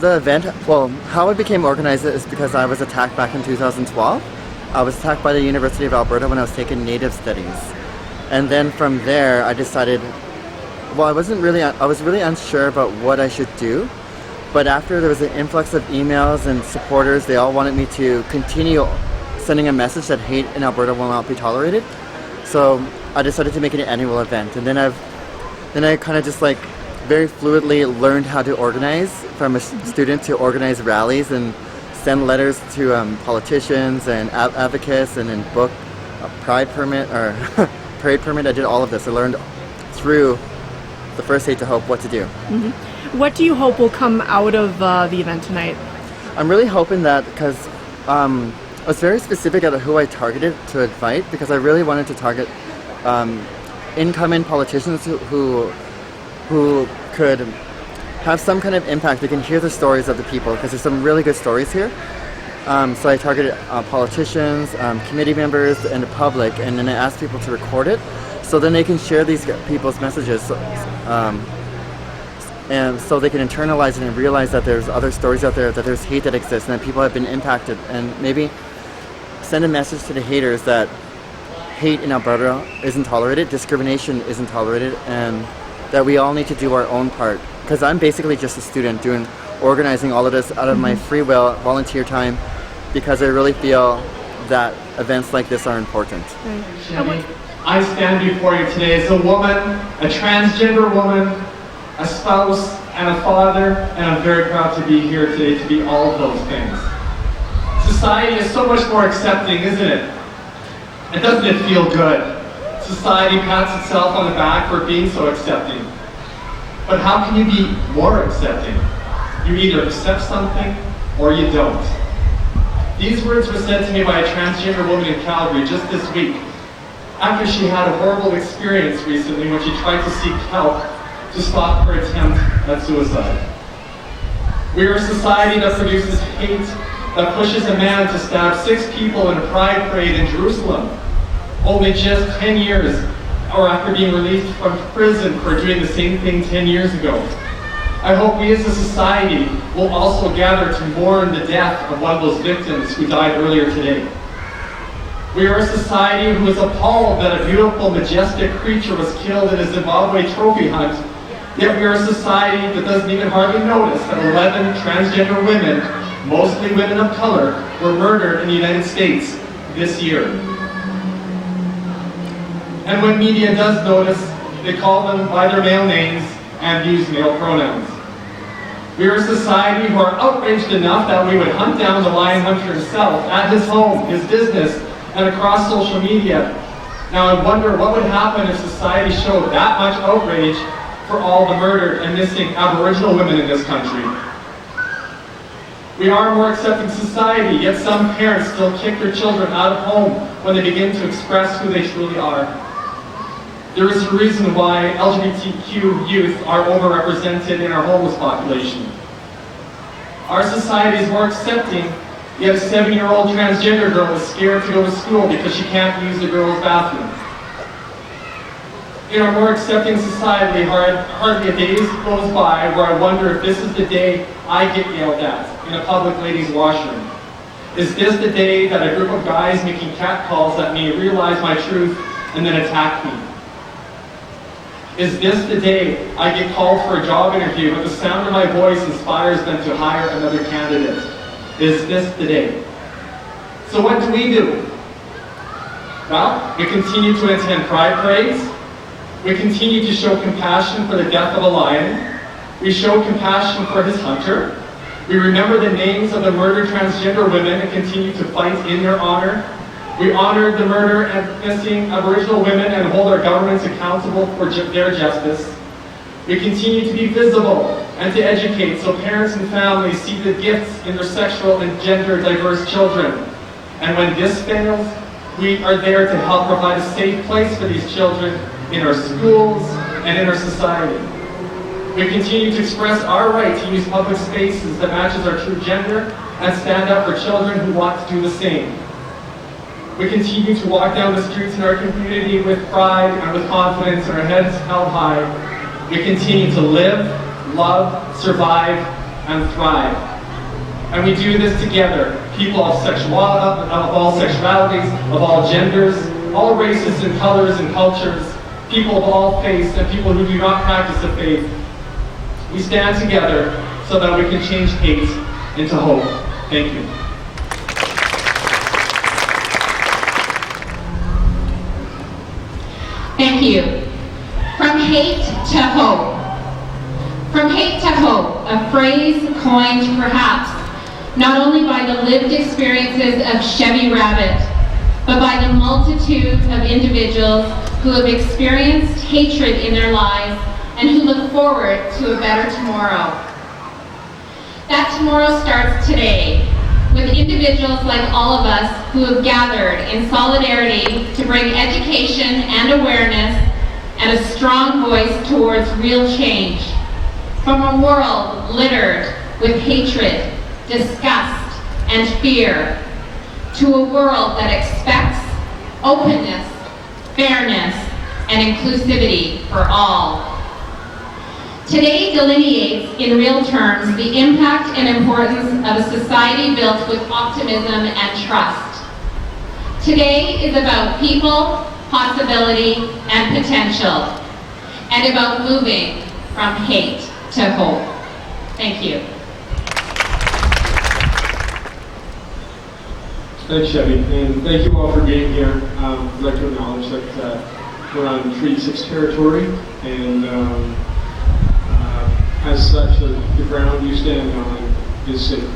the event, well, how it became organized is because I was attacked back in 2012. I was attacked by the University of Alberta when I was taking Native Studies. And then from there, I decided, well, I was really unsure about what I should do. But after there was an influx of emails and supporters, they all wanted me to continue sending a message that hate in Alberta will not be tolerated. So I decided to make it an annual event. And then I kind of just like very fluidly learned how to organize from a student to organize rallies and send letters to politicians and advocates and then book a pride permit or parade permit. I did all of this. I learned through the first Hate to Hope what to do. Mm-hmm. What do you hope will come out of the event tonight? I'm really hoping that, because I was very specific at who I targeted to invite, because I really wanted to target incoming politicians who could have some kind of impact. They can hear the stories of the people, because there's some really good stories here. So I targeted politicians, committee members, and the public, and then I asked people to record it, so then they can share these people's messages, and so they can internalize it and realize that there's other stories out there, that there's hate that exists, and that people have been impacted, and maybe send a message to the haters that hate in Alberta isn't tolerated, discrimination isn't tolerated, and that we all need to do our own part. Because I'm basically just a student organizing all of this out of my free will, volunteer time, because I really feel that events like this are important. I stand before you today as a woman, a transgender woman, a spouse, and a father, and I'm very proud to be here today to be all of those things. Society is so much more accepting, isn't it? And doesn't it feel good? Society pats itself on the back for being so accepting. But how can you be more accepting? You either accept something or you don't. These words were said to me by a transgender woman in Calgary just this week, after she had a horrible experience recently when she tried to seek help to stop her attempt at suicide. We are a society that produces hate, that pushes a man to stab 6 people in a pride parade in Jerusalem, only just 10 years, or after being released from prison for doing the same thing 10 years ago. I hope we as a society will also gather to mourn the death of one of those victims who died earlier today. We are a society who is appalled that a beautiful, majestic creature was killed in a Zimbabwe trophy hunt, yet we are a society that doesn't even hardly notice that 11 transgender women, mostly women of color, were murdered in the United States this year. And when media does notice, they call them by their male names and use male pronouns. We are a society who are outraged enough that we would hunt down the lion hunter himself at his home, his business, and across social media. Now I wonder what would happen if society showed that much outrage for all the murdered and missing Aboriginal women in this country. We are a more accepting society, yet some parents still kick their children out of home when they begin to express who they truly are. There is a reason why LGBTQ youth are overrepresented in our homeless population. Our society is more accepting, yet a 7-year-old transgender girl is scared to go to school because she can't use the girls' bathroom. In our more accepting society, hardly a day goes by where I wonder if this is the day I get yelled at in a public ladies' washroom. Is this the day that a group of guys making catcalls at me realize my truth and then attack me? Is this the day I get called for a job interview but the sound of my voice inspires them to hire another candidate? Is this the day? So what do we do? Well, we continue to attend pride parades. We continue to show compassion for the death of a lion. We show compassion for his hunter. We remember the names of the murdered transgender women and continue to fight in their honor. We honor the murder and missing Aboriginal women and hold our governments accountable for their justice. We continue to be visible and to educate so parents and families see the gifts in their sexual and gender diverse children. And when this fails, we are there to help provide a safe place for these children in our schools and in our society. We continue to express our right to use public spaces that matches our true gender and stand up for children who want to do the same. We continue to walk down the streets in our community with pride and with confidence and our heads held high. We continue to live, love, survive, and thrive. And we do this together, people of all sexualities, of all genders, all races and colors and cultures, people of all faiths and people who do not practice a faith. We stand together so that we can change hate into hope. Thank you. Thank you. From hate to hope. From hate to hope, a phrase coined perhaps not only by the lived experiences of Chevy Rabbit, but by the multitude of individuals who have experienced hatred in their lives and who look forward to a better tomorrow. That tomorrow starts today, with individuals like all of us who have gathered in solidarity to bring education and awareness and a strong voice towards real change from a world littered with hatred, disgust, and fear, to a world that expects openness, fairness, and inclusivity for all. Today delineates in real terms the impact and importance of a society built with optimism and trust. Today is about people, possibility, and potential, and about moving from hate to hope. Thank you. Thanks, Chevy, and thank you all for being here. I'd like to acknowledge that we're on Treaty 6 territory, and as such, the ground you stand on is sacred.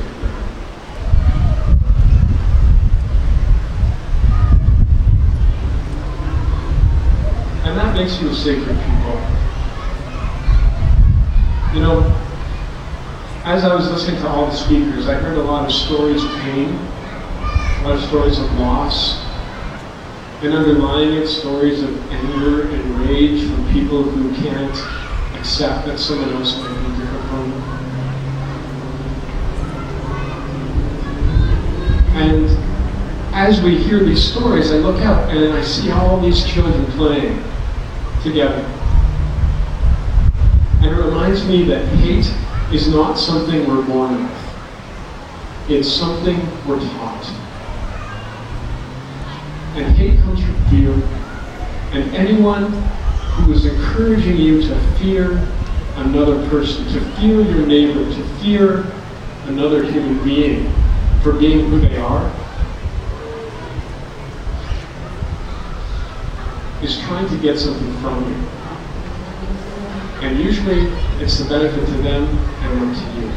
And that makes you a sacred people. You know, as I was listening to all the speakers, I heard a lot of stories of pain, a lot of stories of loss, and underlying it, stories of anger and rage from people who can't accept that someone else might be different from them. And as we hear these stories, I look out and I see all these children playing together. And it reminds me that hate is not something we're born with. It's something we're taught. And hate comes from fear. And anyone who is encouraging you to fear another person, to fear your neighbor, to fear another human being for being who they are, is trying to get something from you. And usually it's the benefit to them and not to you.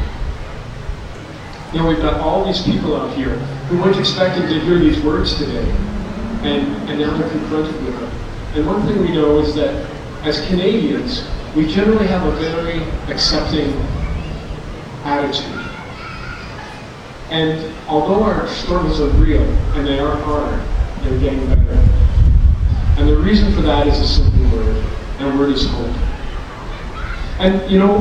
You know, we've got all these people out here who weren't expecting to hear these words today, and now they're confronted with them. And one thing we know is that as Canadians, we generally have a very accepting attitude. And although our struggles are real, and they are hard, they're getting better. And the reason for that is a simple word, and the word is hope. And you know,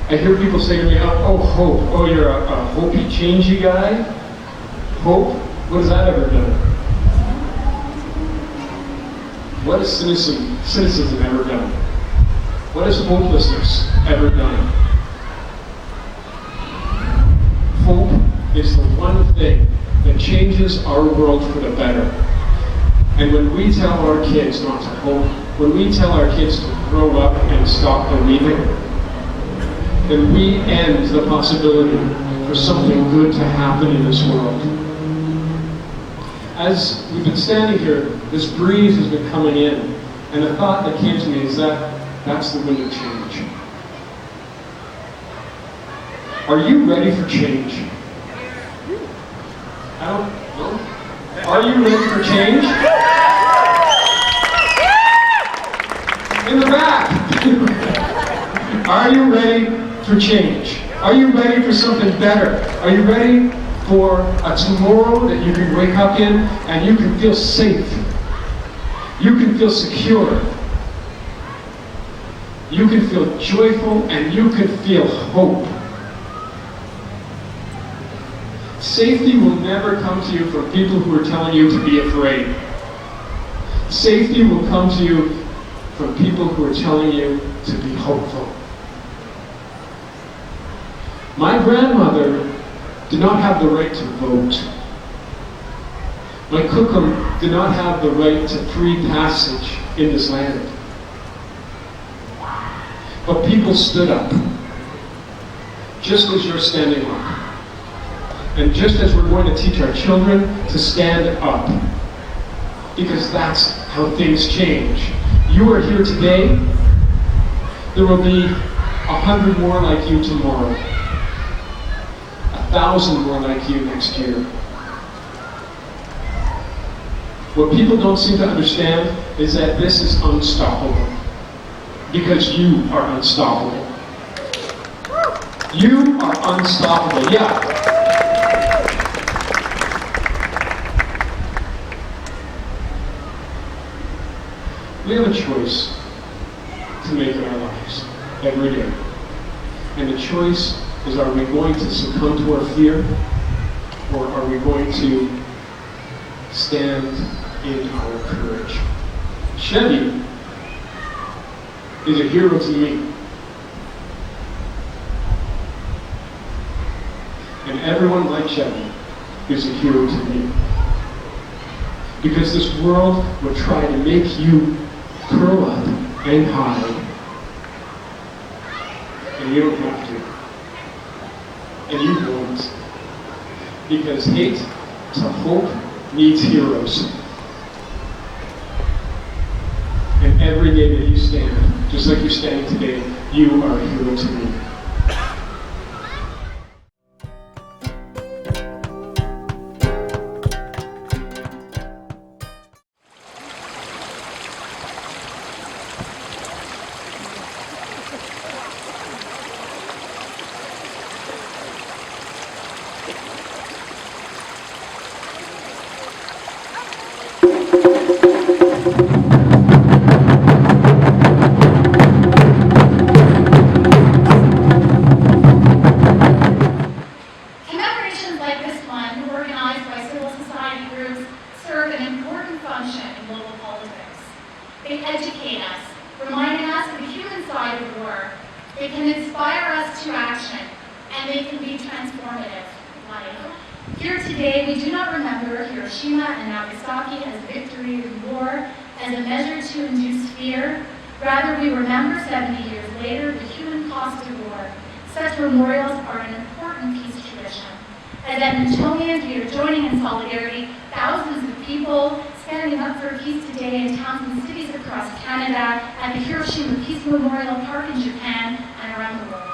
I hear people say to me, oh, hope. Oh, you're a hopey, changey guy? Hope? What has that ever done? What has cynicism ever done? What has hopelessness ever done? Hope is the one thing that changes our world for the better. And when we tell our kids not to hope, when we tell our kids to grow up and stop believing, then we end the possibility for something good to happen in this world. As we've been standing here, this breeze has been coming in, and the thought that came to me is that that's the wind of change. Are you ready for change? I don't know. Are you ready for change? In the back. Are you ready for change? Are you ready for something better? Are you ready for a tomorrow that you can wake up in and you can feel safe? You can feel secure. You can feel joyful, and you can feel hope. Safety will never come to you from people who are telling you to be afraid. Safety will come to you from people who are telling you to be hopeful. My grandmother did not have the right to vote. My kukum did not have the right to free passage in this land. But people stood up, just as you're standing up. And just as we're going to teach our children to stand up, because that's how things change. You are here today, there will be 100 more like you tomorrow, 1,000 more like you next year. What people don't seem to understand is that this is unstoppable, because you are unstoppable. You are unstoppable, yeah. We have a choice to make in our lives every day. And the choice is, are we going to succumb to our fear, or are we going to stand in our courage? Chevy is a hero to me. And everyone like Chevy is a hero to me. Because this world would try to make you curl up and hide. And you don't have to. And you won't. Because hate to hope needs heroes. And every day that you stand, just like you're standing today, you are a hero to me. They educate us, reminding us of the human side of war. They can inspire us to action, and they can be transformative. Here today, we do not remember Hiroshima and Nagasaki as victory in war, as a measure to induce fear. Rather, we remember 70 years later the human cost of war. Such memorials are an important peace tradition. As Edmontonians, we are joining in solidarity thousands of people standing up for peace today in towns and cities across Canada, at the Hiroshima Peace Memorial Park in Japan, and around the world.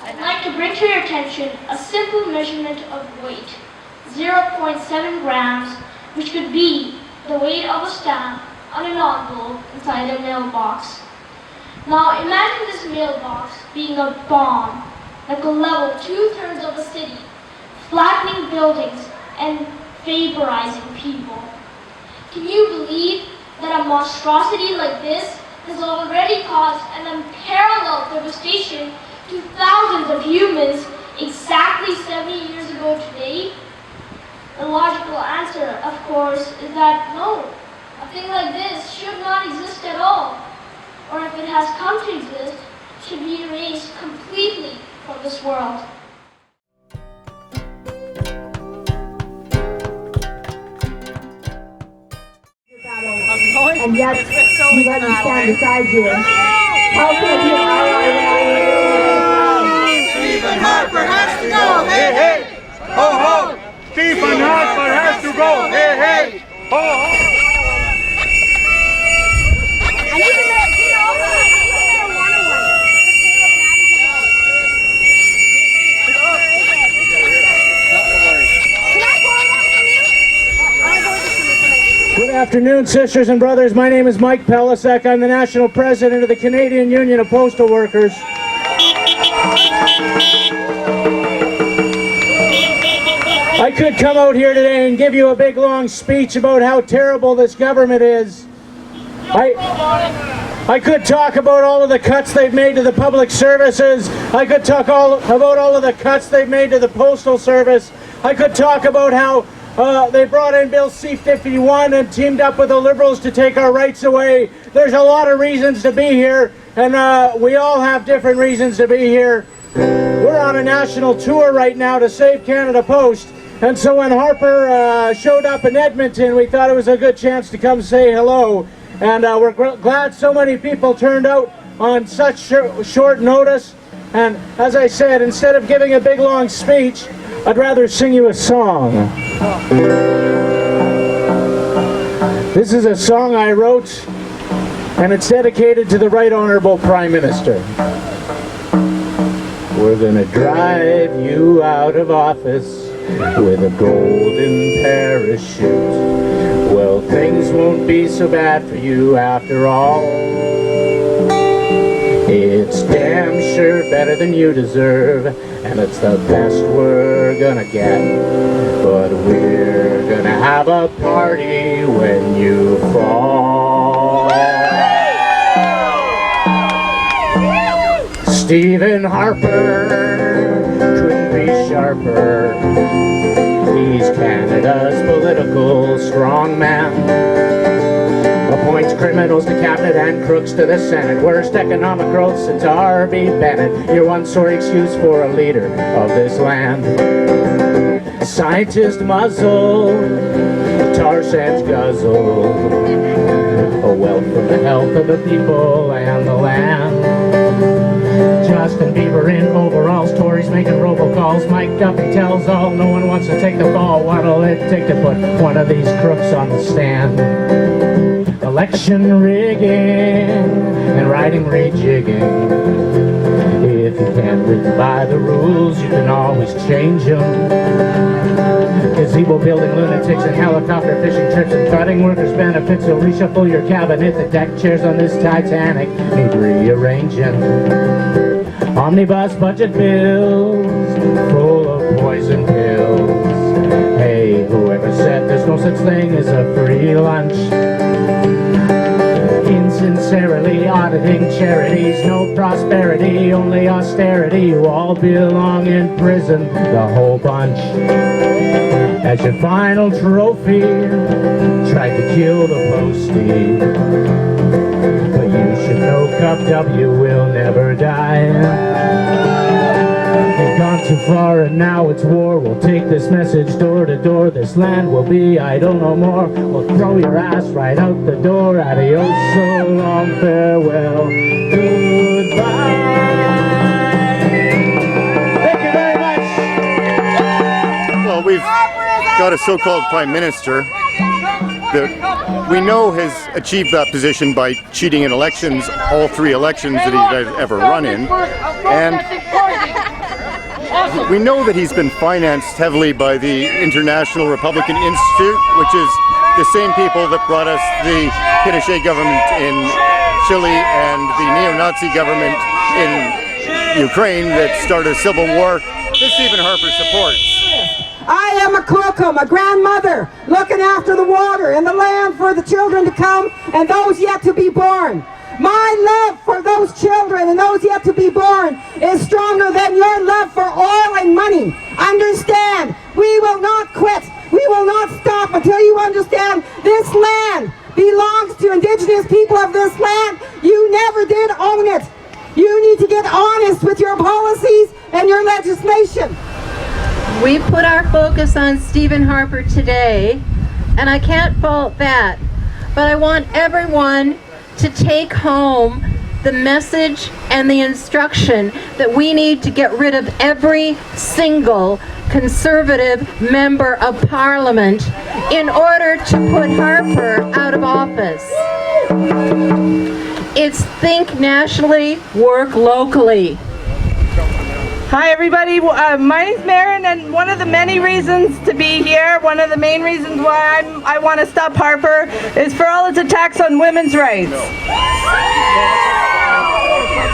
I'd like to bring to your attention a simple measurement of weight, 0.7 grams, which could be the weight of a stamp on an envelope inside a mailbox. Now imagine this mailbox being a bomb that could level 2/3 of a city, flattening buildings and vaporizing people. Can you believe that a monstrosity like this has already caused an unparalleled devastation to thousands of humans exactly 70 years ago today? The logical answer, of course, is that no, a thing like this should not exist at all. Or if it has come to exist, it should be erased completely from this world. And yet, you let me stand beside you. How can you Stephen Harper has to go! Hey, hey! Ho, ho! Stephen Harper has to go! Hey, hey! Ho, ho! I need to get over. I need to get a one-on-one. Can I borrow that from you? I'll borrow this from you. Good afternoon, sisters and brothers. My name is Mike Pelisek. I'm the National President of the Canadian Union of Postal Workers. I could come out here today and give you a big long speech about how terrible this government is. I could talk about all of the cuts they've made to the public services. I could talk about all of the cuts they've made to the postal service. I could talk about how they brought in Bill C-51 and teamed up with the Liberals to take our rights away. There's a lot of reasons to be here, and we all have different reasons to be here. We're on a national tour right now to Save Canada Post, and so when Harper showed up in Edmonton, we thought it was a good chance to come say hello. And we're glad so many people turned out on such short notice. And as I said, instead of giving a big long speech, I'd rather sing you a song. This is a song I wrote, and it's dedicated to the Right Honourable Prime Minister. We're gonna drive you out of office with a golden parachute. Well, things won't be so bad for you after all. It's damn sure better than you deserve, and it's the best we're gonna get. But we're gonna have a party when you fall. Stephen Harper couldn't be sharper. He's Canada's political strongman. Appoints criminals to cabinet and crooks to the Senate. Worst economic growth since R.B. Bennett. Your one sore excuse for a leader of this land. Scientist muzzle, tar sands guzzle. A wealth from the health of the people and the land. Justin Bieber in overalls, Tories making robocalls, Mike Duffy tells all, no one wants to take the ball. What'll it take to put one of these crooks on the stand? Election rigging and writing rejigging. If you can't live by the rules, you can always change them. Gazebo building lunatics and helicopter fishing trips and cutting workers' benefits will reshuffle your cabinet. The deck chairs on this Titanic need rearranging. Omnibus budget bills full of poison pills. Hey, whoever said there's no such thing as a free lunch? Insincerely auditing charities, no prosperity, only austerity. You all belong in prison, the whole bunch. As your final trophy, tried to kill the postie. But you should know Cup W will never die. You've gone too far and now it's war. We'll take this message door to door. This land will be idle no more. We'll throw your ass right out the door. Adios, so long, farewell, goodbye. Thank you very much. Well, we've got a so-called Prime Minister that we know has achieved that position by cheating in elections, all three elections that he's ever run in. And we know that he's been financed heavily by the International Republican Institute, which is the same people that brought us the Pinochet government in Chile and the neo-Nazi government in Ukraine that started a civil war that Stephen Harper supports. I am a Kokum, a grandmother, looking after the water and the land for the children to come and those yet to be born. My love for those children and those yet to be born is stronger than your love for oil and money. Understand, we will not quit. We will not stop until you understand this land belongs to Indigenous people of this land. You never did own it. You need to get honest with your policies and your legislation. We put our focus on Stephen Harper today, and I can't fault that, but I want everyone to take home the message and the instruction that we need to get rid of every single Conservative member of Parliament in order to put Harper out of office. It's think nationally, work locally. Hi everybody, my name's Maren, and one of the many reasons to be here, one of the main reasons why I want to stop Harper is for all its attacks on women's rights.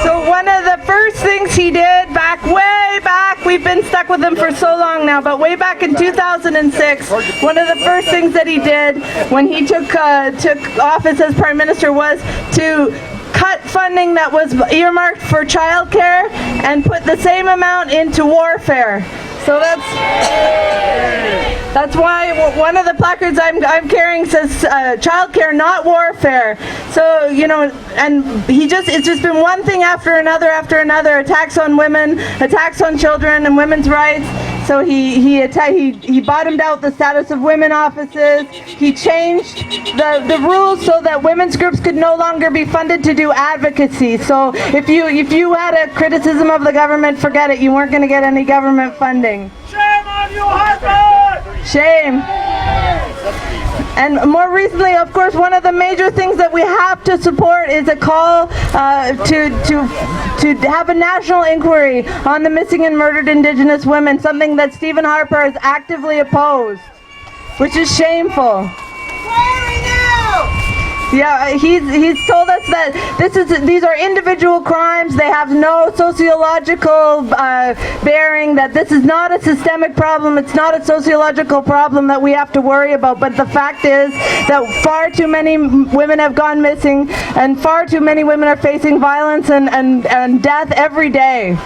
So one of the first things he did way back, we've been stuck with him for so long now, but way back in 2006, one of the first things that he did when he took office as Prime Minister was to cut funding that was earmarked for childcare and put the same amount into warfare. So that's why one of the placards I'm carrying says childcare, not warfare. So, you know, and it's just been one thing after another, attacks on women, attacks on children and women's rights. So he bottomed out the status of women offices. He changed the rules so that women's groups could no longer be funded to do advocacy. So if you had a criticism of the government, forget it. You weren't going to get any government funding. Shame on you, Harper! Shame. And more recently, of course, one of the major things that we have to support is a call to have a national inquiry on the missing and murdered Indigenous women, something that Stephen Harper has actively opposed, which is shameful. Yeah, he's told us that these are individual crimes. They have no sociological bearing. That this is not a systemic problem. It's not a sociological problem that we have to worry about. But the fact is that far too many women have gone missing, and far too many women are facing violence and death every day.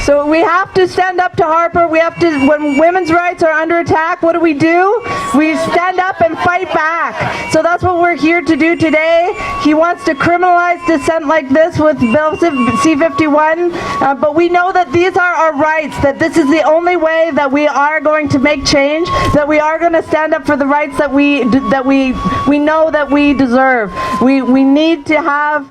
So we have to stand up to Harper. We have to, when women's rights are under attack, what do? We stand up and fight back. So that's what we're here to do today. He wants to criminalize dissent like this with Bill C-51, but we know that these are our rights, that this is the only way that we are going to make change, that we are going to stand up for the rights that we know that we deserve. We need to have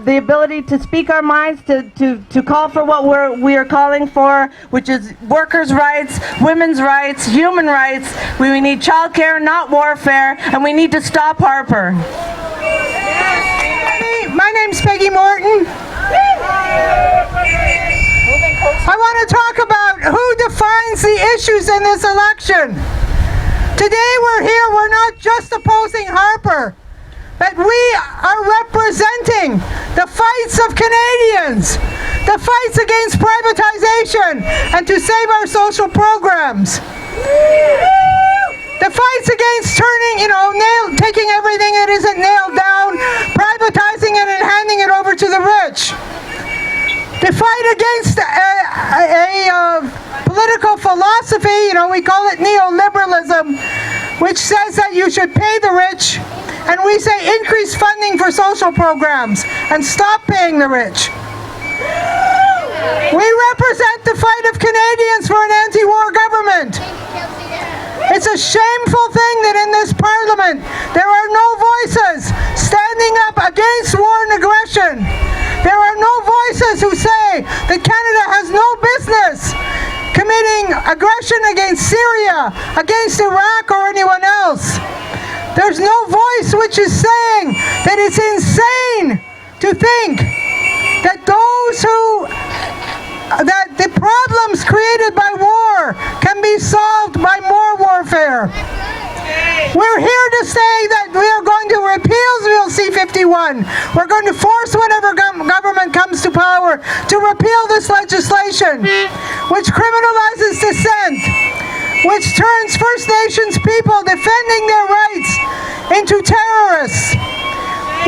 the ability to speak our minds, to call for what we are calling for, which is workers' rights, women's rights, human rights. We need childcare, not warfare, and we need to stop Harper. My name's Peggy Morton. I want to talk about who defines the issues in this election. Today we're here, we're not just opposing Harper, but we are representing the fights of Canadians, the fights against privatization and to save our social programs. The fights against taking everything that isn't nailed down, privatizing it and handing it over to the rich. The fight against a political philosophy, we call it neoliberalism, which says that you should pay the rich, and we say increase funding for social programs and stop paying the rich. We represent the fight of Canadians for an anti-war government. It's a shameful thing that in this Parliament there are no voices standing up against war and aggression. There are no voices who say that Canada has no business committing aggression against Syria, against Iraq or anyone else. There's no voice which is saying that it's insane to think that that the problems created by war can be solved by more warfare. We're here to say that we are going to repeal Bill C-51. We're going to force whatever government comes to power to repeal this legislation, which criminalizes dissent, which turns First Nations people defending their rights into terrorists,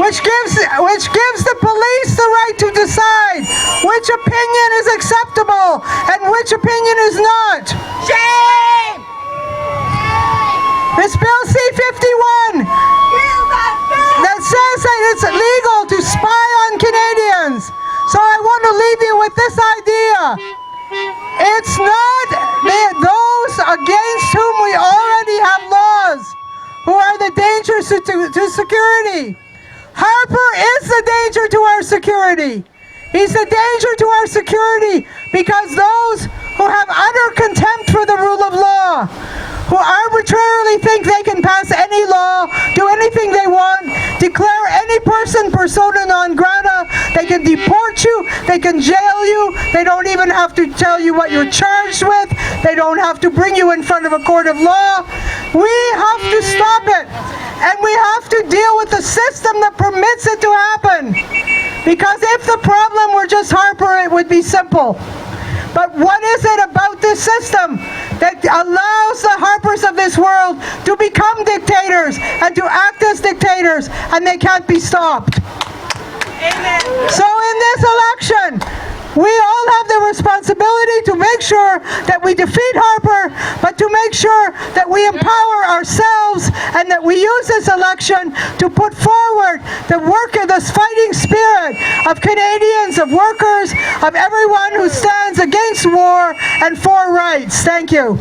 which gives the police the right to decide which opinion is acceptable and which opinion is not. Shame! This Bill C-51 that says that it's legal to spy on Canadians. So I want to leave you with this idea. It's not those against whom we already have laws who are the dangers to security. Harper is the danger to our security. He's the danger to our security because those who have utter contempt for the rule of law, who arbitrarily think they can pass any law, do anything they want, declare any person persona non grata, they can deport you, they can jail you, they don't even have to tell you what you're charged with, they don't have to bring you in front of a court of law. We have to stop it, and we have to deal with the system that permits it to happen. be simple. But what is it about this system that allows the Harpers of this world to become dictators and to act as dictators, and they can't be stopped? Amen. So in this election, we all have the responsibility to make sure that we defeat Harper, but to make sure that we empower ourselves and that we use this election to put forward the work of this fighting spirit of Canadians, of workers, of everyone who stands against war and for rights. Thank you.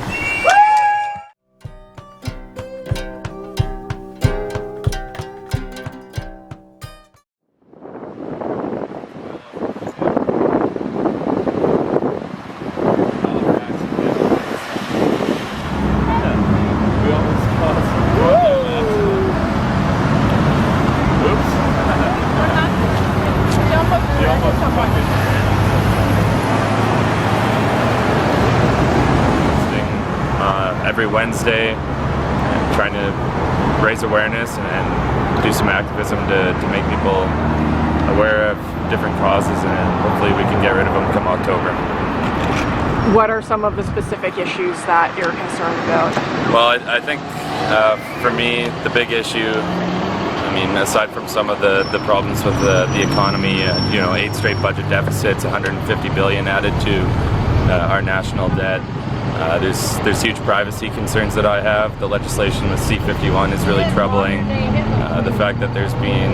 Every Wednesday, trying to raise awareness and do some activism to make people aware of different causes, and hopefully we can get rid of them come October. What are some of the specific issues that you're concerned about? Well, I think for me, the big issue, I mean, aside from some of the problems with the economy, 8 straight budget deficits, 150 billion added to our national debt. There's huge privacy concerns that I have. The legislation with C-51 is really troubling. The fact that there's been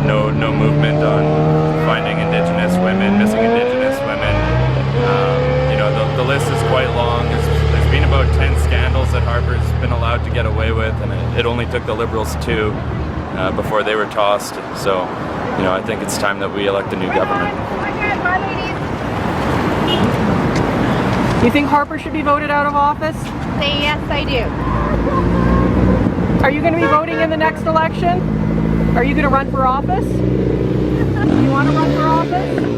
no movement on finding Indigenous women, missing Indigenous women. The list is quite long. There's been about 10 scandals that Harper's been allowed to get away with, and it only took the Liberals 2 before they were tossed. So, I think it's time that we elect a new government. You think Harper should be voted out of office? Say yes, I do. Are you going to be voting in the next election? Are you going to run for office? You want to run for office?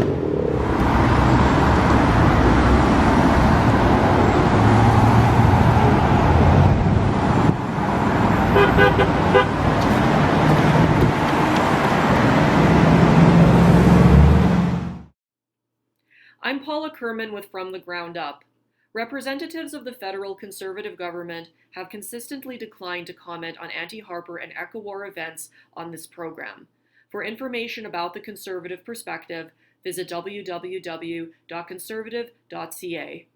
I'm Paula Kerman with From the Ground Up. Representatives of the federal Conservative government have consistently declined to comment on anti-Harper and eco-war events on this program. For information about the Conservative perspective, visit www.conservative.ca.